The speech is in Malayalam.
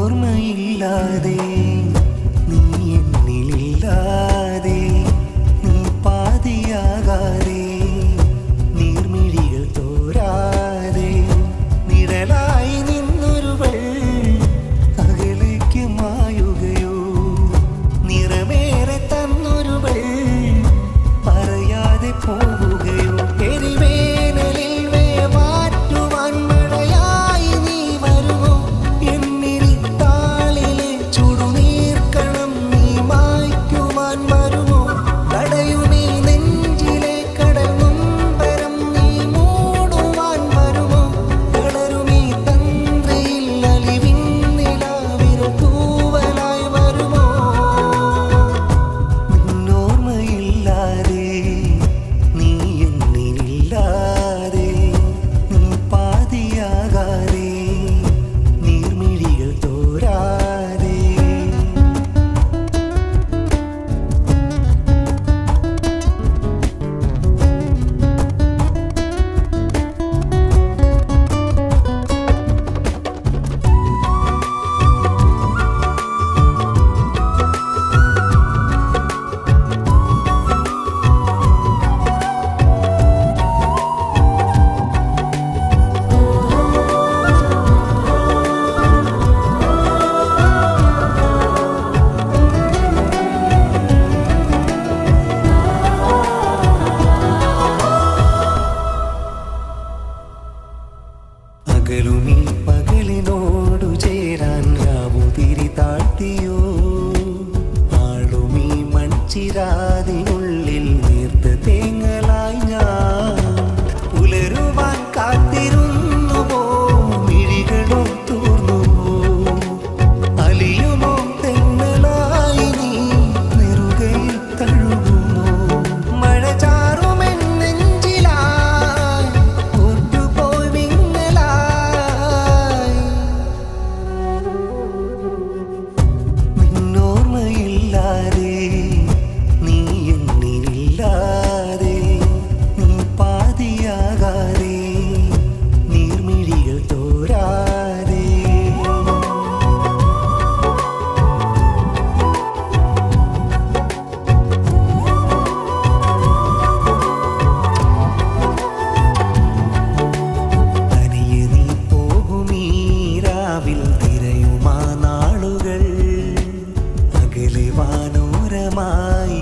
നിന്നോർമ്മയില്ലാതെ നീ എന്നിലില്ലാതെ നീ പാതിയാകാതെ നീർമിഴികൾ തോരാതെ നിഴലായി നിന്നൊരുവൾ അകലേക്ക് മായുകയോ നിറമേറെ തന്നൊരുവൾ പറയാതെ പോവുകയോ എരിവേനലിൽ വേവാറ്റുവാൻ മഴയായി നീ വരുമോ എന്നിൽ താളിലെ ചുടുനീർക്കണം നീ മായ്ക്കുവാൻ വരുമോ തടയുമീ നെഞ്ചിലെ കടൽ നൊമ്പരം നീ മൂടുവാൻ വരുമോ കളരുമീ തന്ത്രയിൽ അലിവിൻ നിലാവിൽ തൂവലായി വരുമോ നിന്നോർമ്മയില്ലാതെ നീ എന്നിലില്ലാതെ നീ പാതിയാകാതെ നീർമിഴികൾ തോരാതെ അകലുമീ പകലിനോടു ചേരാൻ രാവുതിരി താഴ്ത്തിയോ ആളുമീ മൺചിരാതിനുള്ളിൽ നേർത്ത തേങ്ങലായി ഞാൻ പുലരുവാൻ കാത്തിരുന്നുവോ മിഴികളോ തൂർന്നുവോ അലിയുമോ തെന്നലായി നീ നെറുകയിൽ തഴുകുമോ മഴ ചാറുമെൻ നെഞ്ചിലായി ഒറ്റുപോയി വിങ്ങലായി നിന്നോർമ്മയില്ലാതെ നീ എന്നിലില്ലാതെ നീ പാതിയാകാതെ നീർമിഴികൾ തോരാതെ തനിയെ നീ പോകുമീ രാവിൽ തിരയുമാ നാളുകൾ അകലെ വാനോരമായി